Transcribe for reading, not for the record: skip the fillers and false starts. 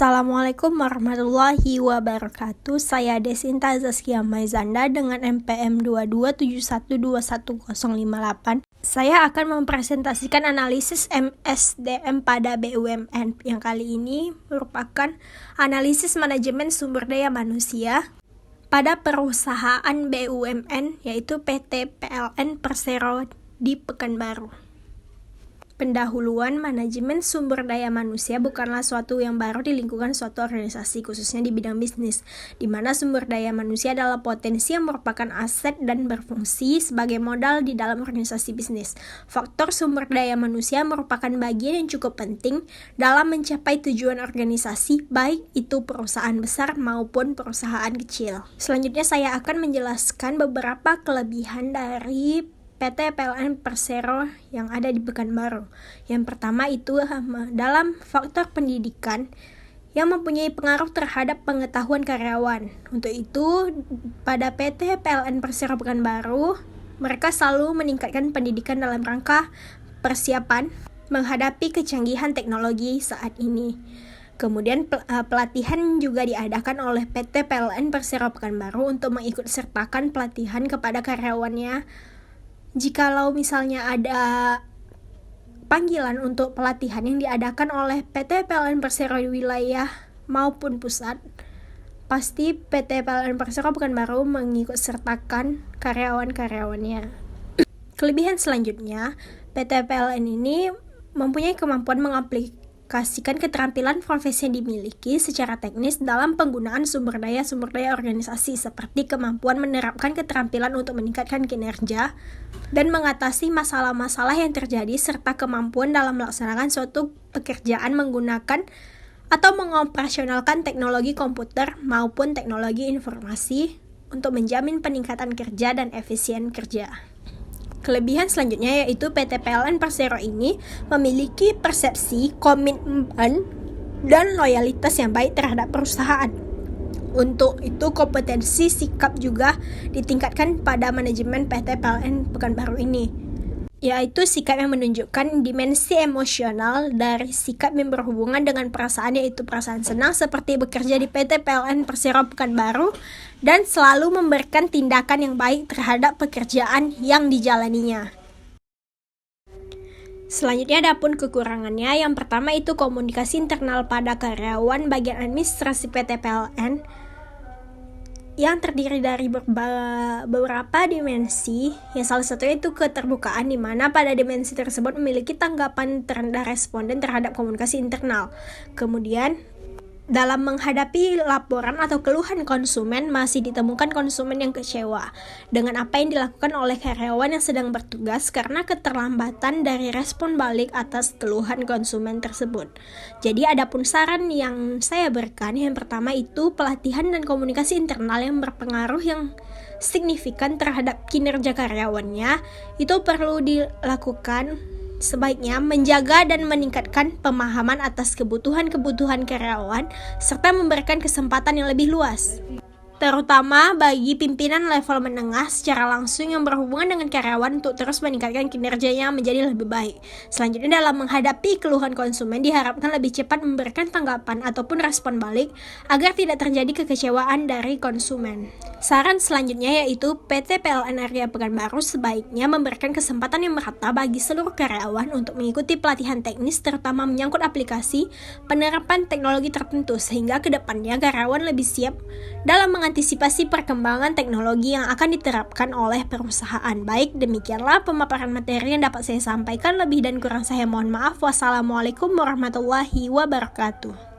Assalamualaikum warahmatullahi wabarakatuh. Saya Desinta Zaskia Maizanda dengan NPM 2271210058. Saya akan mempresentasikan analisis MSDM pada BUMN. Yang kali ini merupakan analisis manajemen sumber daya manusia pada perusahaan BUMN, yaitu PT PLN Persero di Pekanbaru. Pendahuluan, manajemen sumber daya manusia bukanlah suatu yang baru di lingkungan suatu organisasi, khususnya di bidang bisnis, di mana sumber daya manusia adalah potensi yang merupakan aset dan berfungsi sebagai modal di dalam organisasi bisnis. Faktor sumber daya manusia merupakan bagian yang cukup penting dalam mencapai tujuan organisasi, baik itu perusahaan besar maupun perusahaan kecil. Selanjutnya saya akan menjelaskan beberapa kelebihan dari PT PLN Persero yang ada di Pekanbaru. Yang pertama itu dalam faktor pendidikan yang mempunyai pengaruh terhadap pengetahuan karyawan. Untuk itu, pada PT PLN Persero Pekanbaru, mereka selalu meningkatkan pendidikan dalam rangka persiapan menghadapi kecanggihan teknologi saat ini. Kemudian pelatihan juga diadakan oleh PT PLN Persero Pekanbaru untuk mengikut sertakan pelatihan kepada karyawannya. Jikalau misalnya ada panggilan untuk pelatihan yang diadakan oleh PT PLN Persero di wilayah maupun pusat, pasti PT PLN Persero Pekanbaru mengikut sertakan karyawan-karyawannya. Kelebihan selanjutnya, PT PLN ini mempunyai kemampuan mengaplikasikan keterampilan profesi yang dimiliki secara teknis dalam penggunaan sumber daya organisasi, seperti kemampuan menerapkan keterampilan untuk meningkatkan kinerja dan mengatasi masalah-masalah yang terjadi, serta kemampuan dalam melaksanakan suatu pekerjaan menggunakan atau mengoperasionalkan teknologi komputer maupun teknologi informasi untuk menjamin peningkatan kerja dan efisien kerja. Kelebihan selanjutnya yaitu PT PLN Persero ini memiliki persepsi, komitmen, dan loyalitas yang baik terhadap perusahaan. Untuk itu, kompetensi sikap juga ditingkatkan pada manajemen PT PLN Pekanbaru ini, yaitu sikap yang menunjukkan dimensi emosional dari sikap yang berhubungan dengan perasaan, yaitu perasaan senang seperti bekerja di PT PLN Persero Pekanbaru dan selalu memberikan tindakan yang baik terhadap pekerjaan yang dijalaninya. Selanjutnya ada pun kekurangannya. Yang pertama itu komunikasi internal pada karyawan bagian administrasi PT PLN yang terdiri dari beberapa dimensi. Yang salah satunya itu keterbukaan, di mana pada dimensi tersebut memiliki tanggapan terendah responden terhadap komunikasi internal. Kemudian dalam menghadapi laporan atau keluhan konsumen, masih ditemukan konsumen yang kecewa dengan apa yang dilakukan oleh karyawan yang sedang bertugas karena keterlambatan dari respon balik atas keluhan konsumen tersebut. Jadi ada pun saran yang saya berikan, yang pertama itu pelatihan dan komunikasi internal yang berpengaruh yang signifikan terhadap kinerja karyawannya itu perlu dilakukan. Sebaiknya menjaga dan meningkatkan pemahaman atas kebutuhan-kebutuhan karyawan serta memberikan kesempatan yang lebih luas, terutama bagi pimpinan level menengah secara langsung yang berhubungan dengan karyawan untuk terus meningkatkan kinerjanya menjadi lebih baik. Selanjutnya, dalam menghadapi keluhan konsumen diharapkan lebih cepat memberikan tanggapan ataupun respon balik agar tidak terjadi kekecewaan dari konsumen. Saran selanjutnya yaitu PT PLN Area Pekanbaru sebaiknya memberikan kesempatan yang merata bagi seluruh karyawan untuk mengikuti pelatihan teknis, terutama menyangkut aplikasi penerapan teknologi tertentu, sehingga kedepannya karyawan lebih siap dalam mengantisipasi perkembangan teknologi yang akan diterapkan oleh perusahaan. Baik, demikianlah pemaparan materi yang dapat saya sampaikan. Lebih dan kurang saya mohon maaf. Wassalamualaikum warahmatullahi wabarakatuh.